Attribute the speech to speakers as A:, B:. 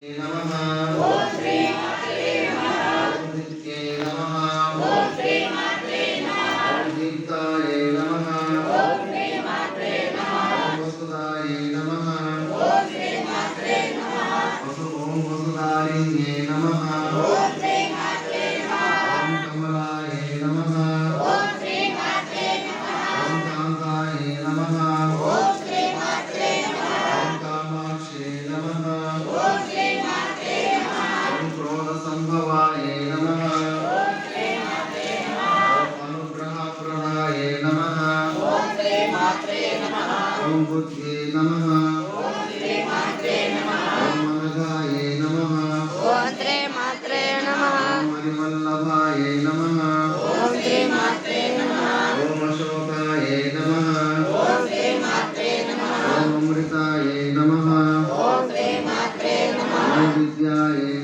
A: नमः। ओम श्री मात्रे नमः। ओम नित्ये नमः। ओम श्री मात्रे नमः। ओम दीप्ताय नमः। ओम श्री मात्रे नमः। ओम वसुदाय नमः। ओम श्री मात्रे नमः। ओम वसुदारिण्ये नमः। ओम श्री मात्रे नमः। ओम कमलाय नमः। ओम श्री मात्रे नमः। ओम कांताय नमः। ओम श्री मात्रे नमः। ओम कामाक्षे नमः। ओम श्री मात्रे नमः। ओम क्रोध संभवाय नमः। ओम श्री मात्रे नमः। ओम अनुग्रहप्रदाय नमः। ओम श्री मात्रे नमः। ओम बुद्धे नमः। ओम श्री मात्रे नमः। ओम मनगाय नमः। ओम श्री मात्रे नमः। ओम हरिवल्लभाय नमः। ओम श्री मात्रे नमः। ओम अशोकाय नमः। ओम श्री मात्रे नमः। ओम अमृताय नमः। ओम श्री मात्रे नमः। ओम विद्याय